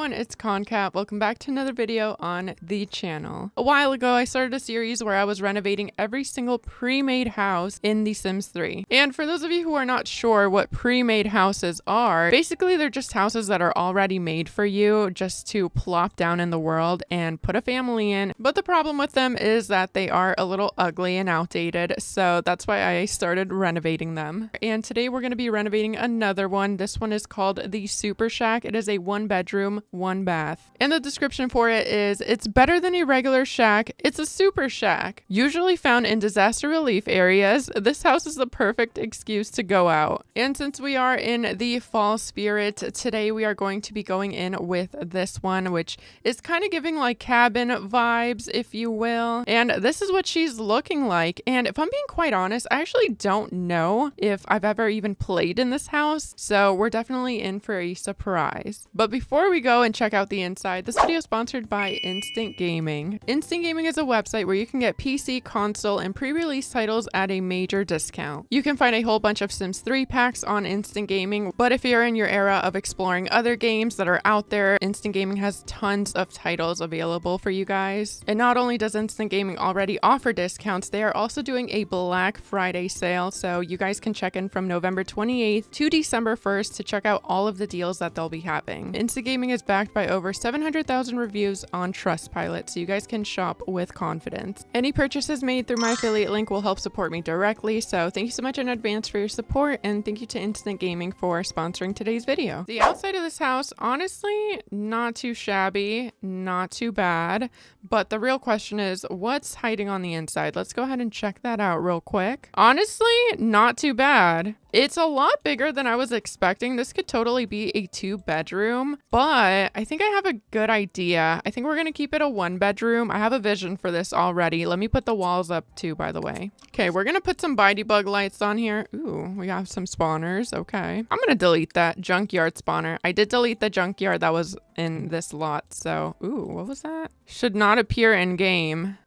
everyone, it's Concat. Welcome back to another video on the channel. A while ago, I started a series where I was renovating every single pre-made house in The Sims 3. And for those of you who are not sure what pre-made houses are, basically they're just houses that are already made for you just to plop down in the world and put a family in. But the problem with them is that they are a little ugly and outdated, so that's why I started renovating them. And today we're going to be renovating another one. This one is called the Super Shack. It is a 1-bedroom, 1-bath. And the description for it is, it's better than a regular shack. It's a super shack. Usually found in disaster relief areas, this house is the perfect excuse to go out. And since we are in the fall spirit, today we are going to be going in with this one, which is kind of giving like cabin vibes, if you will. And this is what she's looking like. And if I'm being quite honest, I actually don't know if I've ever even played in this house. So we're definitely in for a surprise. But before we go and check out the inside, this video is sponsored by Instant Gaming. Instant Gaming is a website where you can get PC, console, and pre-release titles at a major discount. You can find a whole bunch of Sims 3 packs on Instant Gaming, but if you're in your era of exploring other games that are out there, Instant Gaming has tons of titles available for you guys. And not only does Instant Gaming already offer discounts, they are also doing a Black Friday sale, so you guys can check in from November 28th to December 1st to check out all of the deals that they'll be having. Instant Gaming is backed by over 700,000 reviews on Trustpilot, so you guys can shop with confidence. Any purchases made through my affiliate link will help support me directly, so thank you so much in advance for your support, and thank you to Instant Gaming for sponsoring today's video. The outside of this house, honestly, not too shabby, not too bad, but the real question is, what's hiding on the inside? Let's go ahead and check that out real quick. Honestly, not too bad. It's a lot bigger than I was expecting. This could totally be a 2-bedroom, but I think I have a good idea. I think we're going to keep it a 1-bedroom. I have a vision for this already. Let me put the walls up too, by the way. Okay, we're going to put some bitey bug lights on here. Ooh, we have some spawners. Okay. I'm going to delete that junkyard spawner. I did delete the junkyard that was in this lot. So, ooh, what was that? Should not appear in game.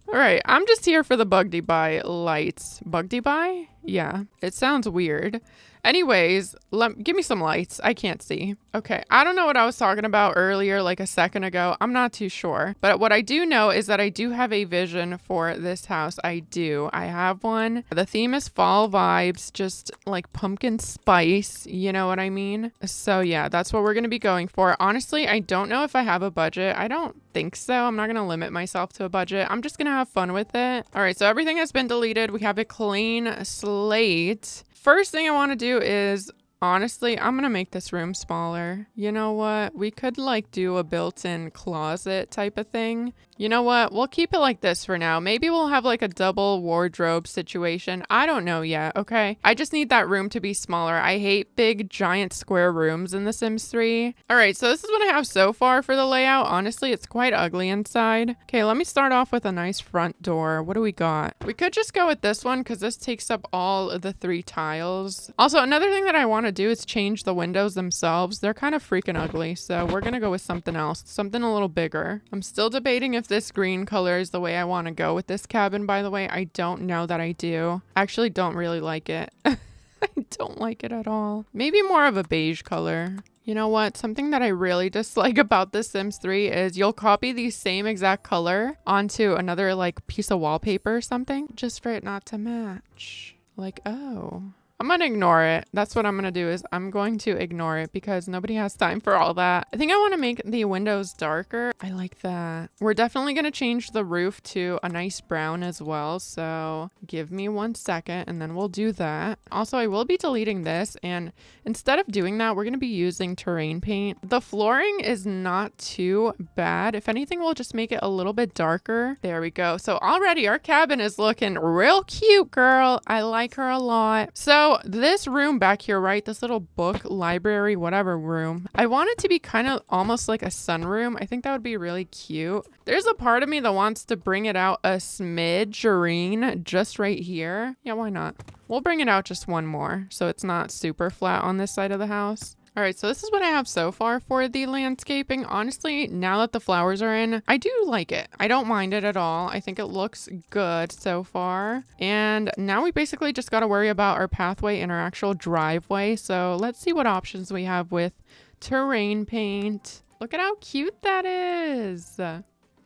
All right, I'm just here for the Bugdy-Bye lights. Bugdy-Bye? Yeah, it sounds weird. Anyways, give me some lights. I can't see. Okay, I don't know what I was talking about earlier, like a second ago. I'm not too sure. But what I do know is that I do have a vision for this house. I do. I have one. The theme is fall vibes, just like pumpkin spice. You know what I mean? So yeah, that's what we're going to be going for. Honestly, I don't know if I have a budget. I don't think so. I'm not going to limit myself to a budget. I'm just going to have fun with it. All right, so everything has been deleted. We have a clean slate. First thing I want to do is, honestly, I'm going to make this room smaller. You know what? We could like do a built-in closet type of thing. You know what? We'll keep it like this for now. Maybe we'll have like a double wardrobe situation. I don't know yet, okay? I just need that room to be smaller. I hate big, giant square rooms in The Sims 3. All right, so this is what I have so far for the layout. Honestly, it's quite ugly inside. Okay, let me start off with a nice front door. What do we got? We could just go with this one because this takes up all of the 3 tiles. Also, another thing that I want to do is change the windows themselves. They're kind of freaking ugly, so we're going to go with something else. Something a little bigger. I'm still debating if this green color is the way I want to go with this cabin, by the way. I don't know that I do. I actually don't really like it. I don't like it at all. Maybe more of a beige color. You know what? Something that I really dislike about The Sims 3 is you'll copy the same exact color onto another like piece of wallpaper or something just for it not to match. Like, oh. I'm going to ignore it. That's what I'm going to do is I'm going to ignore it because nobody has time for all that. I think I want to make the windows darker. I like that. We're definitely going to change the roof to a nice brown as well. So give me 1 second and then we'll do that. Also, I will be deleting this, and instead of doing that, we're going to be using terrain paint. The flooring is not too bad. If anything, we'll just make it a little bit darker. There we go. So already our cabin is looking real cute, girl. I like her a lot. So this room back here, right? This little book, library, whatever room. I want it to be kind of almost like a sunroom. I think that would be really cute. There's a part of me that wants to bring it out a smidgerine just right here. Yeah, why not? We'll bring it out just one more so it's not super flat on this side of the house. All right, so this is what I have so far for the landscaping. Honestly, now that the flowers are in, I do like it. I don't mind it at all. I think it looks good so far. And now we basically just got to worry about our pathway and our actual driveway. So let's see what options we have with terrain paint. Look at how cute that is.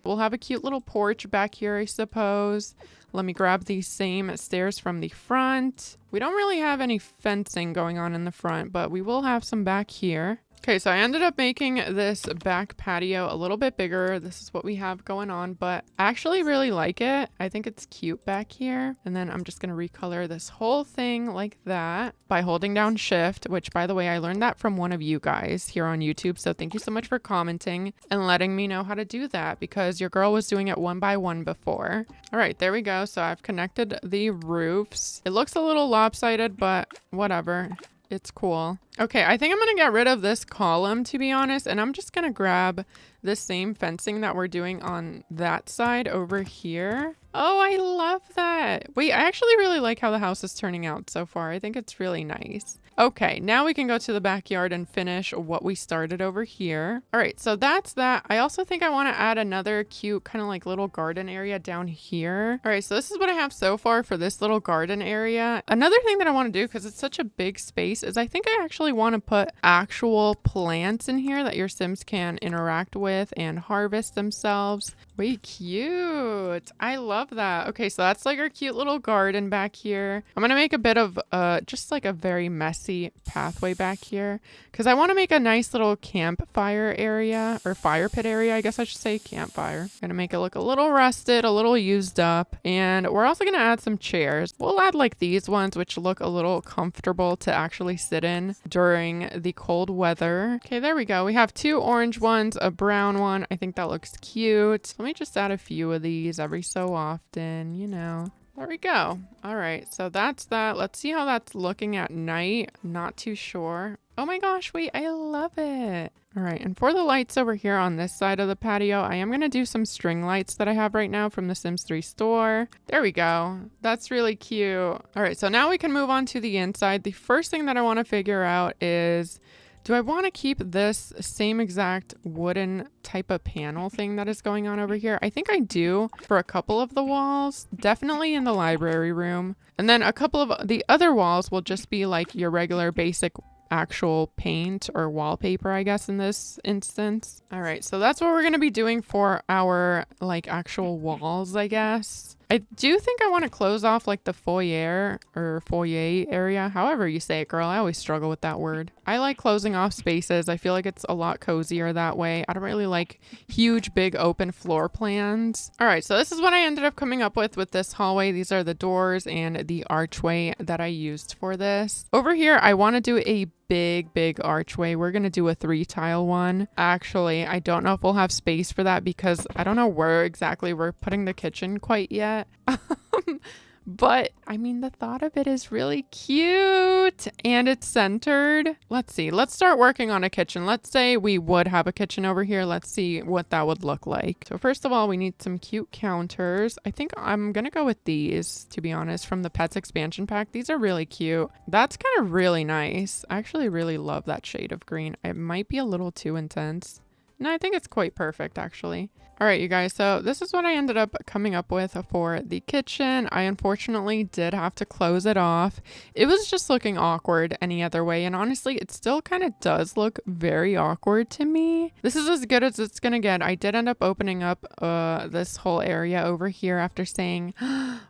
We'll have a cute little porch back here, I suppose. Let me grab these same stairs from the front. We don't really have any fencing going on in the front, but we will have some back here. Okay, so I ended up making this back patio a little bit bigger. This is what we have going on, but I actually really like it. I think it's cute back here. And then I'm just going to recolor this whole thing like that by holding down shift, which by the way, I learned that from one of you guys here on YouTube. So thank you so much for commenting and letting me know how to do that because your girl was doing it one by one before. All right, there we go. So I've connected the roofs. It looks a little lopsided, but whatever. It's cool. Okay, I think I'm going to get rid of this column, to be honest, and I'm just going to grab the same fencing that we're doing on that side over here. Oh, I love that. Wait, I actually really like how the house is turning out so far. I think it's really nice. Okay, now we can go to the backyard and finish what we started over here. All right, so that's that. I also think I want to add another cute kind of like little garden area down here. All right, so this is what I have so far for this little garden area. Another thing that I want to do, because it's such a big space, is I think I actually want to put actual plants in here that your Sims can interact with and harvest themselves. Wait, cute. I love that. Okay, so that's like our cute little garden back here. I'm gonna make a bit of just like a very messy pathway back here because I want to make a nice little campfire area or fire pit area. I guess I should say campfire. Gonna make it look a little rusted, a little used up, and we're also gonna add some chairs. We'll add like these ones which look a little comfortable to actually sit in during the cold weather. Okay, there we go. We have 2 orange ones, a brown one. I think that looks cute. Let me just add a few of these every so often, you know. There we go. All right, so that's that. Let's see how that's looking at night. Not too sure. Oh my gosh, wait, I love it. All right, and for the lights over here on this side of the patio, I am going to do some string lights that I have right now from the Sims 3 store. There we go. That's really cute. All right, so now we can move on to the inside. The first thing that I want to figure out is, do I want to keep this same exact wooden type of panel thing that is going on over here? I think I do for a couple of the walls, definitely in the library room. And then a couple of the other walls will just be like your regular basic actual paint or wallpaper, I guess, in this instance. All right, so that's what we're going to be doing for our like actual walls, I guess. I do think I want to close off like the foyer or foyer area, however you say it, girl. I always struggle with that word. I like closing off spaces. I feel like it's a lot cozier that way. I don't really like huge, big open floor plans. All right, so this is what I ended up coming up with this hallway. These are the doors and the archway that I used for this. Over here, I want to do a big archway. We're gonna do a 3-tile one. Actually, I don't know if we'll have space for that because I don't know where exactly we're putting the kitchen quite yet. But I mean, the thought of it is really cute and it's centered. Let's see. Let's start working on a kitchen. Let's say we would have a kitchen over here. Let's see what that would look like. So first of all, we need some cute counters. I think I'm going to go with these, to be honest, from the Pets expansion pack. These are really cute. That's kind of really nice. I actually really love that shade of green. It might be a little too intense. No, I think it's quite perfect, actually. All right, you guys, so this is what I ended up coming up with for the kitchen. I unfortunately did have to close it off. It was just looking awkward any other way, and honestly, it still kind of does look very awkward to me. This is as good as it's gonna get. I did end up opening up this whole area over here after saying,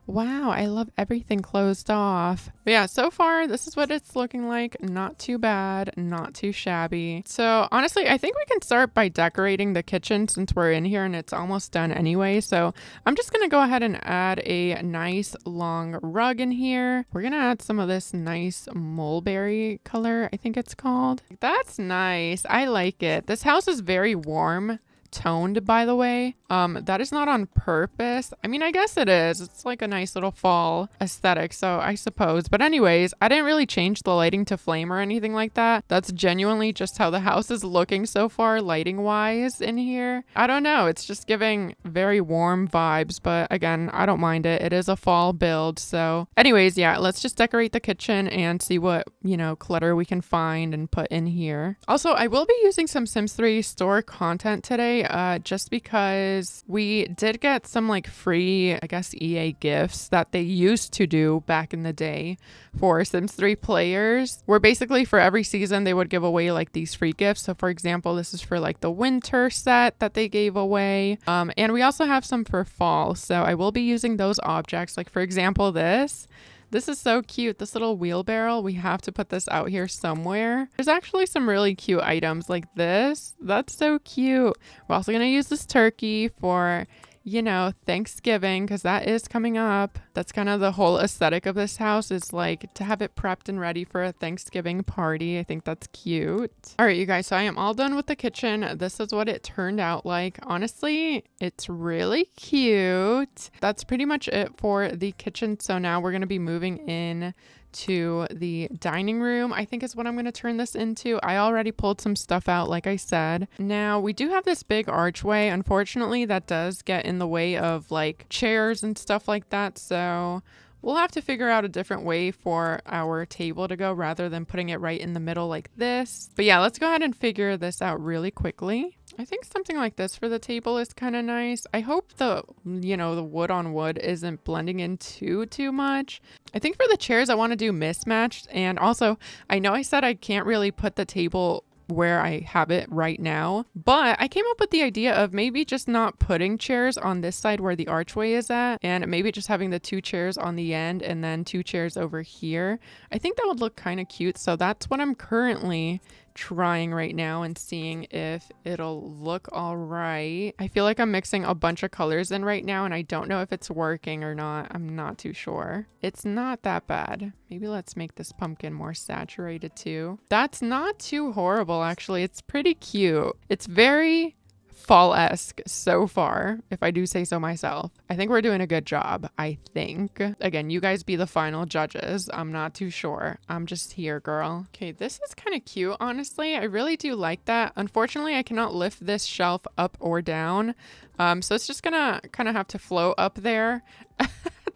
wow, I love everything closed off. But yeah, so far, this is what it's looking like. Not too bad, not too shabby. So honestly, I think we can start by decorating the kitchen since we're in here and it's almost done anyway. So I'm just going to go ahead and add a nice long rug in here. We're going to add some of this nice mulberry color, I think it's called. That's nice. I like it. This house is very warm toned, by the way. That is not on purpose. I mean, I guess it is. It's like a nice little fall aesthetic, so I suppose. But anyways, I didn't really change the lighting to flame or anything like that. That's genuinely just how the house is looking so far, lighting wise in here. I don't know. It's just giving very warm vibes, but again, I don't mind it. It is a fall build. So anyways, yeah, let's just decorate the kitchen and see what, you know, clutter we can find and put in here. Also, I will be using some Sims 3 store content today. today just because we did get some like free, I guess, EA gifts that they used to do back in the day for Sims 3 players, where basically for every season they would give away like these free gifts. So for example, this is for like the winter set that they gave away. And we also have some for fall. So I will be using those objects. Like for example, this is so cute. This little wheelbarrow, we have to put this out here somewhere. There's actually some really cute items like this. That's so cute. We're also going to use this turkey for, you know, Thanksgiving, because that is coming up. That's kind of the whole aesthetic of this house, is like to have it prepped and ready for a Thanksgiving party. I think that's cute. All right, you guys, so I am all done with the kitchen. This is what it turned out like. Honestly, it's really cute. That's pretty much it for the kitchen. So now we're going to be moving in to the dining room, I think is what I'm going to turn this into. I already pulled some stuff out, like I said. Now we do have this big archway. Unfortunately, that does get in the way of like chairs and stuff like that. So we'll have to figure out a different way for our table to go rather than putting it right in the middle like this. But yeah, let's go ahead and figure this out really quickly. I think something like this for the table is kind of nice. I hope the wood on wood isn't blending in too much. I think for the chairs, I want to do mismatched. And also, I know I said I can't really put the table where I have it right now, but I came up with the idea of maybe just not putting chairs on this side where the archway is at, and maybe just having the 2 chairs on the end and then 2 chairs over here. I think that would look kind of cute. So that's what I'm currently trying right now and seeing if it'll look all right. I feel like I'm mixing a bunch of colors in right now and I don't know if it's working or not. I'm not too sure. It's not that bad. Maybe let's make this pumpkin more saturated too. That's not too horrible, actually. It's pretty cute. It's very fall-esque so far, if I do say so myself. I think we're doing a good job, I think. Again, you guys be the final judges. I'm not too sure. I'm just here, girl. Okay, this is kind of cute, honestly. I really do like that. Unfortunately, I cannot lift this shelf up or down. So it's just gonna kind of have to float up there at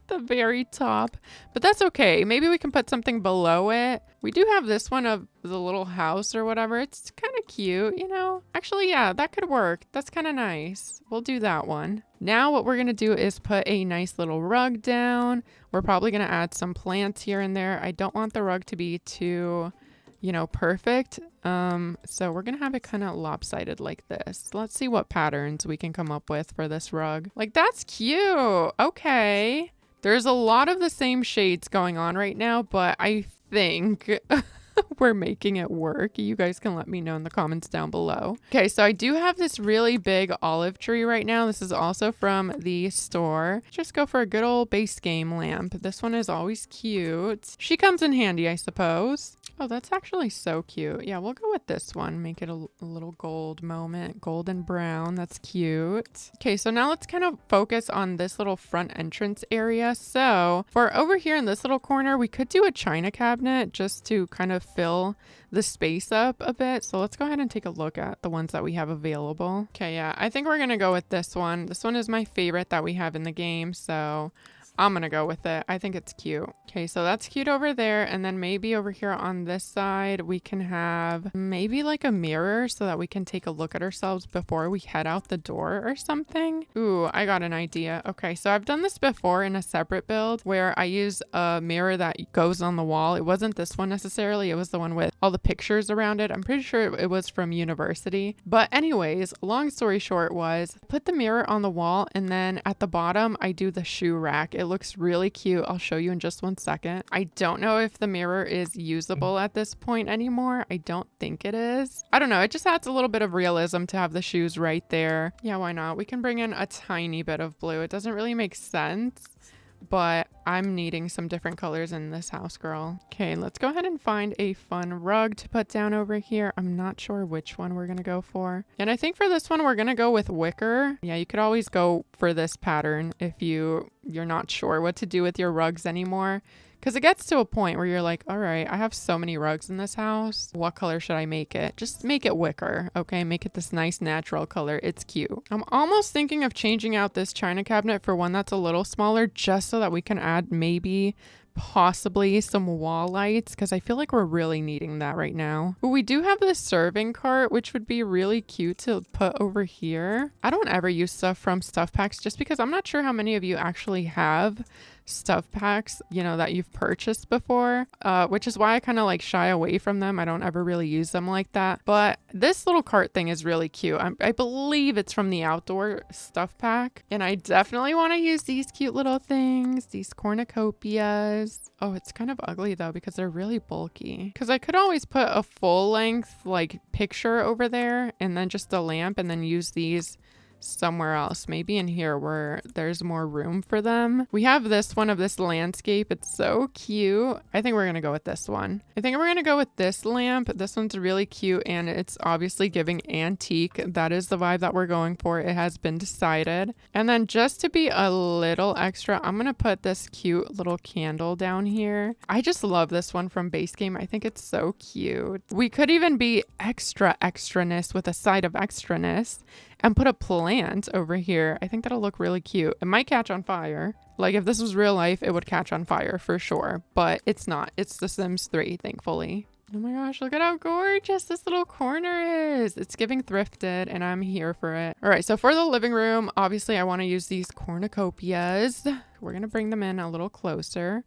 the very top. But that's okay. Maybe we can put something below it. We do have this one of the little house or whatever. It's kind of cute, you know? Actually, yeah, that could work. That's kind of nice. We'll do that one. Now what we're going to do is put a nice little rug down. We're probably going to add some plants here and there. I don't want the rug to be too, you know, perfect. So we're going to have it kind of lopsided like this. Let's see what patterns we can come up with for this rug. Like, that's cute. Okay. There's a lot of the same shades going on right now, but I think we're making it work. You guys can let me know in the comments down below. Okay, so I do have this really big olive tree right now. This is also from the store. Just go for a good old base game lamp. This one is always cute. She comes in handy, I suppose. Oh, that's actually so cute. Yeah, we'll go with this one. Make it a little gold moment. Golden brown. That's cute. Okay, so now let's kind of focus on this little front entrance area. So for over here in this little corner, we could do a china cabinet just to kind of fill the space up a bit. So let's go ahead and take a look at the ones that we have available. Okay, yeah, I think we're going to go with this one. This one is my favorite that we have in the game. So I'm gonna go with it. I think it's cute. Okay, so that's cute over there. And then maybe over here on this side, we can have maybe like a mirror so that we can take a look at ourselves before we head out the door or something. Ooh, I got an idea. Okay, so I've done this before in a separate build where I use a mirror that goes on the wall. It wasn't this one necessarily. It was the one with all the pictures around it. I'm pretty sure it was from university. But anyways, long story short was put the mirror on the wall and then at the bottom, I do the shoe rack. It looks really cute. I'll show you in just one second. I don't know if the mirror is usable at this point anymore. I don't think it is. I don't know. It just adds a little bit of realism to have the shoes right there. Yeah, why not? We can bring in a tiny bit of blue. It doesn't really make sense, but I'm needing some different colors in this house, girl. Okay, let's go ahead and find a fun rug to put down over here. I'm not sure which one we're gonna go for. And I think for this one, we're gonna go with wicker. Yeah, you could always go for this pattern if you're not sure what to do with your rugs anymore. Because it gets to a point where you're like, all right, I have so many rugs in this house. What color should I make it? Just make it wicker, okay? Make it this nice natural color. It's cute. I'm almost thinking of changing out this china cabinet for one that's a little smaller just so that we can add maybe possibly some wall lights because I feel like we're really needing that right now. But we do have this serving cart, which would be really cute to put over here. I don't ever use stuff from stuff packs just because I'm not sure how many of you actually have stuff packs, you know, that you've purchased before, which is why I kind of like shy away from them. I don't ever really use them like that. But this little cart thing is really cute. I believe it's from the outdoor stuff pack. And I definitely want to use these cute little things, these cornucopias. Oh, it's kind of ugly though because they're really bulky. Because I could always put a full length like picture over there and then just a lamp and then use these somewhere else, maybe in here where there's more room for them. We have this one of this landscape. It's so cute. I think we're gonna go with this one. I think we're gonna go with this lamp. This one's really cute and it's obviously giving antique. That is the vibe that we're going for. It has been decided. And then just to be a little extra, I'm gonna put this cute little candle down here. I just love this one from Base Game. I think it's so cute. We could even be extraness with a side of extraness and put a plant over here. I think that'll look really cute. It might catch on fire. Like if this was real life, it would catch on fire for sure, but it's not. It's The Sims 3, thankfully. Oh my gosh, look at how gorgeous this little corner is. It's giving thrifted and I'm here for it. All right, so for the living room, obviously I want to use these cornucopias. We're going to bring them in a little closer.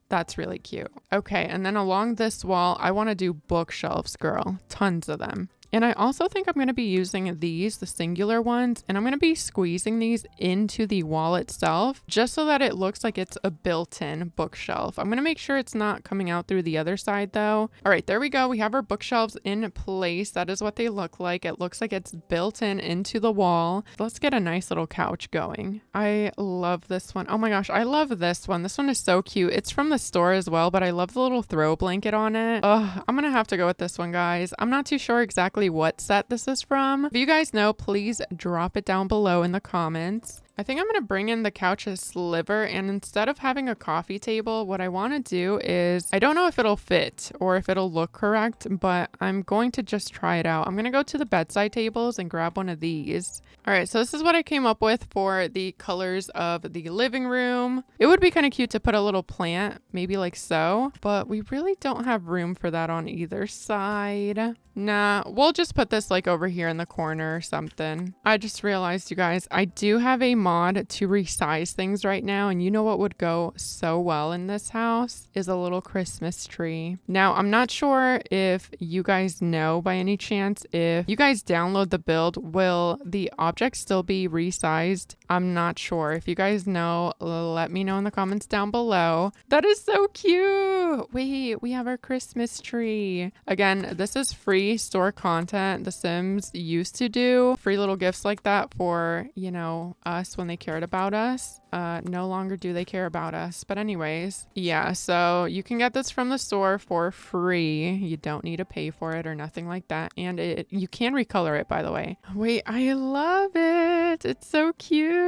That's really cute. Okay, and then along this wall, I want to do bookshelves, girl. Tons of them. And I also think I'm going to be using these, the singular ones, and I'm going to be squeezing these into the wall itself just so that it looks like it's a built-in bookshelf. I'm going to make sure it's not coming out through the other side though. All right, there we go. We have our bookshelves in place. That is what they look like. It looks like it's built in into the wall. Let's get a nice little couch going. I love this one. Oh my gosh, I love this one. This one is so cute. It's from the store as well, but I love the little throw blanket on it. Oh, I'm going to have to go with this one, guys. I'm not too sure exactly what set this is from. If you guys know, please drop it down below in the comments. I think I'm going to bring in the couch as sliver, and instead of having a coffee table, what I want to do is, I don't know if it'll fit or if it'll look correct, but I'm going to just try it out. I'm going to go to the bedside tables and grab one of these. All right, so this is what I came up with for the colors of the living room. It would be kind of cute to put a little plant, maybe like so, but we really don't have room for that on either side. Nah, we'll just put this like over here in the corner or something. I just realized, you guys, I do have a mod to resize things right now, and you know what would go so well in this house is a little Christmas tree. Now, I'm not sure if you guys know by any chance, if you guys download the build, will the object still be resized? I'm not sure. If you guys know, let me know in the comments down below. That is so cute. Wait, we have our Christmas tree. Again, this is free store content. The Sims used to do free little gifts like that for, you know, us when they cared about us. No longer do they care about us. But anyways, yeah, so you can get this from the store for free. You don't need to pay for it or nothing like that. And you can recolor it, by the way. Wait, I love it. It's so cute.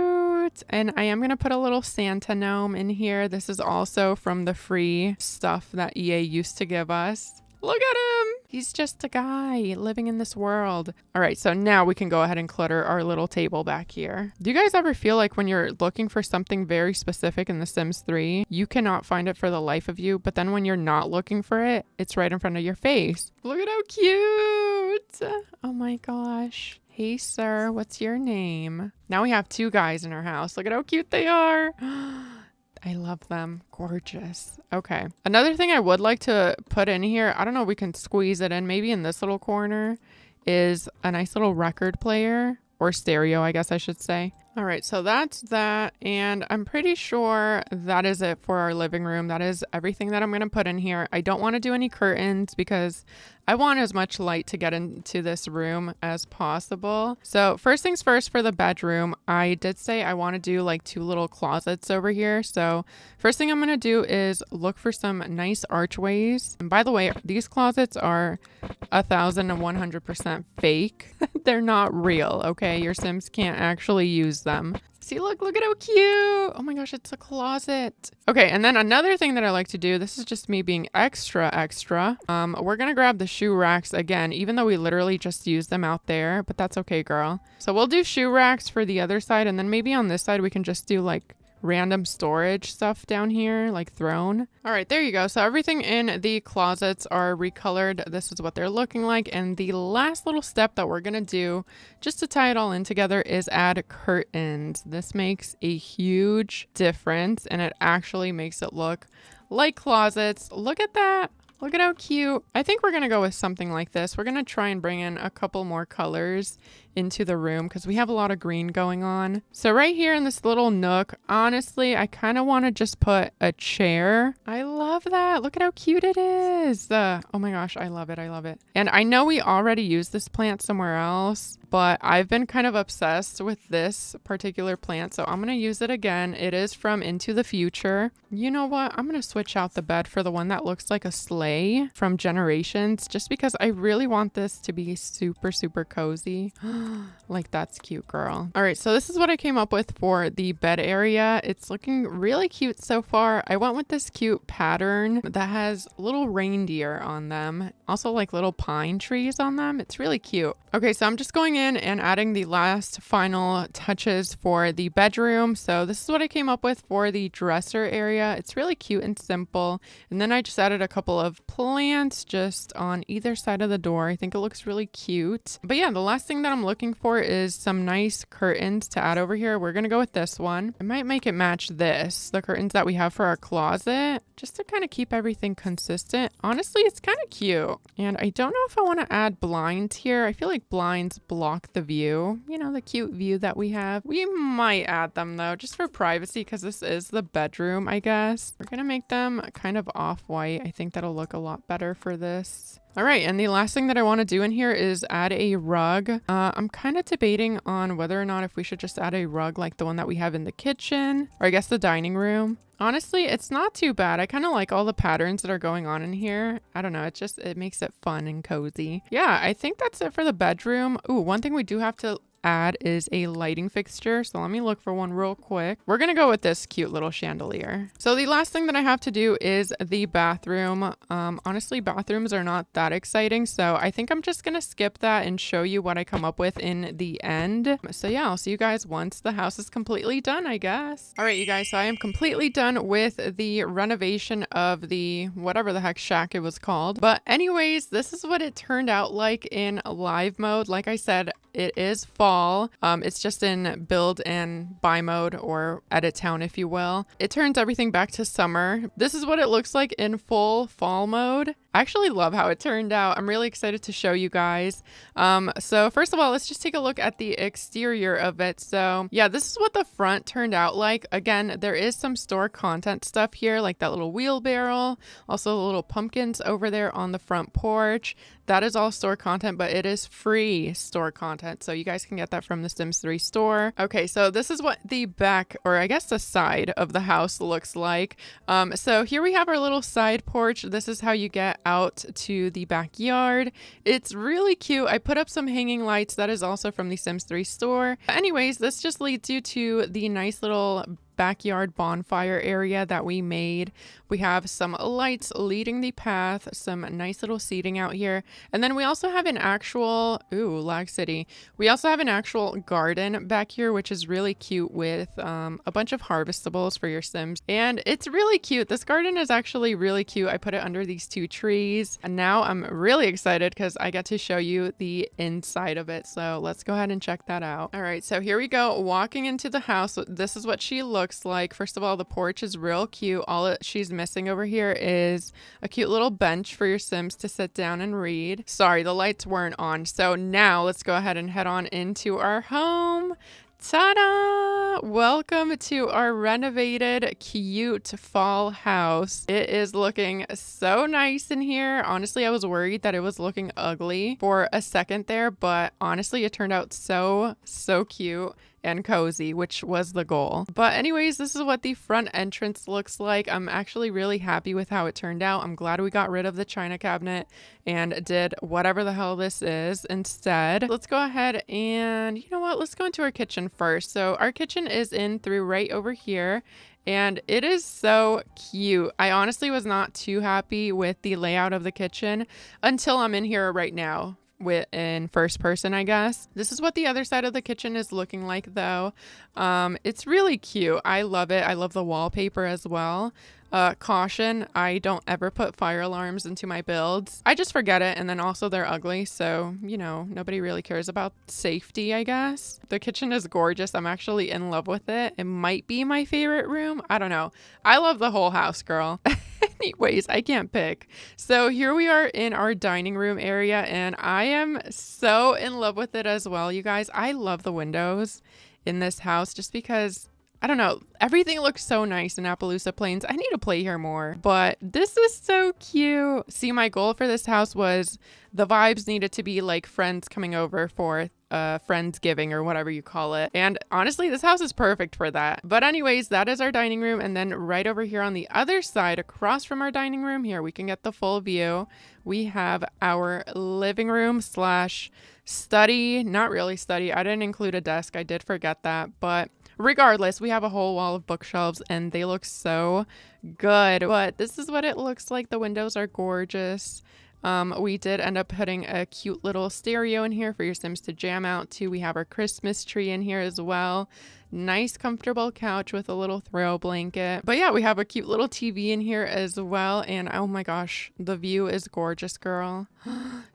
And I am going to put a little Santa gnome in here. This is also from the free stuff that EA used to give us. Look at him. He's just a guy living in this world. All right, so now we can go ahead and clutter our little table back here. Do you guys ever feel like when you're looking for something very specific in The Sims 3, you cannot find it for the life of you, but then when you're not looking for it, it's right in front of your face? Look at how cute. Oh my gosh. Hey, sir, what's your name? Now we have two guys in our house. Look at how cute they are. I love them. Gorgeous. Okay. Another thing I would like to put in here, I don't know if we can squeeze it in, maybe in this little corner, is a nice little record player, or stereo, I guess I should say. All right, so that's that, and I'm pretty sure that is it for our living room. That is everything that I'm going to put in here. I don't want to do any curtains because I want as much light to get into this room as possible. So first things first, for the bedroom, I did say I want to do like two little closets over here. So first thing I'm going to do is look for some nice archways. And by the way, these closets are 1,100% fake. They're not real, okay? Your Sims can't actually use them. See, look at how cute. Oh my gosh, it's a closet. Okay, and then another thing that I like to do, this is just me being extra. We're gonna grab the shoe racks again, even though we literally just used them out there, but that's okay, girl. So we'll do shoe racks for the other side, and then maybe on this side we can just do like random storage stuff down here, like thrown. All right, there you go. So everything in the closets are recolored. This is what they're looking like. And the last little step that we're going to do just to tie it all in together is add curtains. This makes a huge difference and it actually makes it look like closets. Look at that. Look at how cute. I think we're going to go with something like this. We're going to try and bring in a couple more colors into the room because we have a lot of green going on. So right here in this little nook, honestly, I kind of want to just put a chair. I love that. Look at how cute it is. Oh my gosh, I love it. I love it. And I know we already used this plant somewhere else, but I've been kind of obsessed with this particular plant. So I'm going to use it again. It is from Into the Future. You know what? I'm going to switch out the bed for the one that looks like a sleigh from Generations, just because I really want this to be super, super cozy. Like, that's cute, girl. All right, so this is what I came up with for the bed area. It's looking really cute so far. I went with this cute pattern that has little reindeer on them, also like little pine trees on them. It's really cute. Okay, so I'm just going in and adding the last final touches for the bedroom. So this is what I came up with for the dresser area. It's really cute and simple. And then I just added a couple of plants just on either side of the door. I think it looks really cute. But yeah, the last thing that I'm looking for is some nice curtains to add over here. We're going to go with this one. I might make it match the curtains that we have for our closet, just to kind of keep everything consistent. Honestly, it's kind of cute. And I don't know if I want to add blinds here. I feel like blinds block the view, you know, the cute view that we have. We might add them though, just for privacy, because this is the bedroom, I guess. We're going to make them kind of off-white. I think that'll look a lot better for this. All right, and the last thing that I want to do in here is add a rug. I'm kind of debating on whether or not if we should just add a rug like the one that we have in the kitchen, or I guess the dining room. Honestly, it's not too bad. I kind of like all the patterns that are going on in here. I don't know, it makes it fun and cozy. Yeah, I think that's it for the bedroom. Ooh, one thing we do have to add is a lighting fixture. So let me look for one real quick. We're gonna go with this cute little chandelier. So the last thing that I have to do is the bathroom. Honestly, bathrooms are not that exciting, so I think I'm just gonna skip that and show you what I come up with in the end. So yeah, I'll see you guys once the house is completely done, I guess. All right, you guys, so I am completely done with the renovation of the whatever the heck shack it was called. But anyways, this is what it turned out like in live mode. Like I said, it is fall. It's just in build and buy mode, or edit town, if you will. It turns everything back to summer. This is what it looks like in full fall mode. I actually love how it turned out. I'm really excited to show you guys. So first of all, let's just take a look at the exterior of it. So yeah, this is what the front turned out like. Again, there is some store content stuff here, like that little wheelbarrow, also the little pumpkins over there on the front porch. That is all store content, but it is free store content. So you guys can get that from the Sims 3 store. Okay, so this is what the back, or I guess the side of the house looks like. So here we have our little side porch. This is how you get out to the backyard. It's really cute. I put up some hanging lights. That is also from the Sims 3 store. Anyways, this just leads you to the nice little backyard bonfire area that we made. We have some lights leading the path, some nice little seating out here. And then we also have an actual, ooh, Lag City. We also have an actual garden back here, which is really cute with a bunch of harvestables for your Sims. And it's really cute. This garden is actually really cute. I put it under these two trees. And now I'm really excited because I get to show you the inside of it. So let's go ahead and check that out. All right, so here we go. Walking into the house. This is what she looks like. First of all, the porch is real cute. All she's missing over here is a cute little bench for your Sims to sit down and read. Sorry, the lights weren't on. So now let's go ahead and head on into our home. Ta-da! Welcome to our renovated, cute fall house. It is looking so nice in here. Honestly, I was worried that it was looking ugly for a second there, but honestly, it turned out so cute and cozy, which was the goal. But anyways, this is what the front entrance looks like. I'm actually really happy with how it turned out. I'm glad we got rid of the china cabinet and did whatever the hell this is instead. Let's go ahead and, you know what, let's go into our kitchen first. So our kitchen is in through right over here. And it is so cute. I honestly was not too happy with the layout of the kitchen until I'm in here right now. in first person, I guess. This is what the other side of the kitchen is looking like though. It's really cute. I love it. I love the wallpaper as well. Caution, I don't ever put fire alarms into my builds. I just forget it, and then also they're ugly, so, you know, nobody really cares about safety, I guess. The kitchen is gorgeous. I'm actually in love with it. It might be my favorite room. I don't know. I love the whole house, girl. Anyways, I can't pick. So here we are in our dining room area, and I am so in love with it as well, you guys. I love the windows in this house just because, I don't know, everything looks so nice in Appaloosa Plains. I need to play here more, but this is so cute. See, my goal for this house was the vibes needed to be like friends coming over for Friendsgiving or whatever you call it. And honestly, this house is perfect for that. But anyways, that is our dining room. And then right over here on the other side, across from our dining room here, we can get the full view. We have our living room slash study. Not really study. I didn't include a desk. I did forget that. But regardless, we have a whole wall of bookshelves and they look so good. But this is what it looks like. The windows are gorgeous. We did end up putting a cute little stereo in here for your Sims to jam out to. We have our Christmas tree in here as well. Nice comfortable couch with a little throw blanket. But yeah, we have a cute little TV in here as well. And oh my gosh, the view is gorgeous, girl.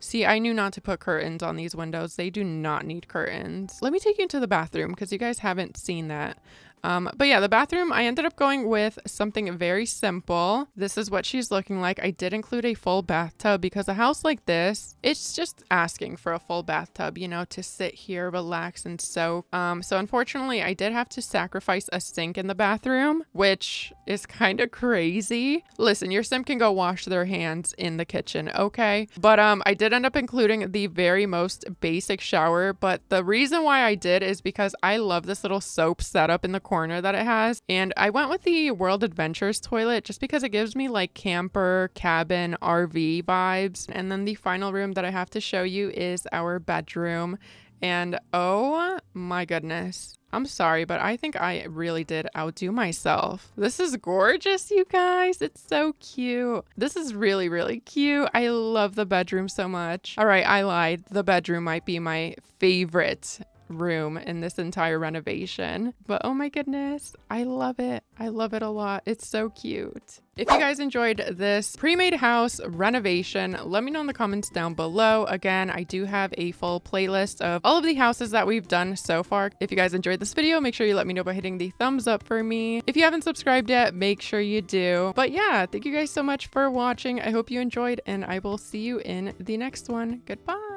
See, I knew not to put curtains on these windows. They do not need curtains. Let me take you into the bathroom because you guys haven't seen that. But yeah, the bathroom, I ended up going with something very simple. This is what she's looking like. I did include a full bathtub because a house like this, it's just asking for a full bathtub, you know, to sit here, relax and soak. So unfortunately, I did have to sacrifice a sink in the bathroom, which is kind of crazy. Listen, your Sim can go wash their hands in the kitchen, okay? But I did end up including the very most basic shower, but the reason why I did is because I love this little soap setup in the corner that it has, and I went with the World Adventures toilet just because it gives me like camper, cabin, RV vibes. And then the final room that I have to show you is our bedroom, and oh my goodness, I'm sorry, but I think I really did outdo myself. This is gorgeous, you guys. It's so cute. This is really, really cute. I love the bedroom so much. All right, I lied. The bedroom might be my favorite room in this entire renovation, but oh my goodness, I love it. I love it a lot. It's so cute. If you guys enjoyed this pre-made house renovation, let me know in the comments down below. Again, I do have a full playlist of all of the houses that we've done so far. If you guys enjoyed this video, make sure you let me know by hitting the thumbs up for me. If you haven't subscribed yet, make sure you do. But yeah, thank you guys so much for watching. I hope you enjoyed, and I will see you in the next one. Goodbye.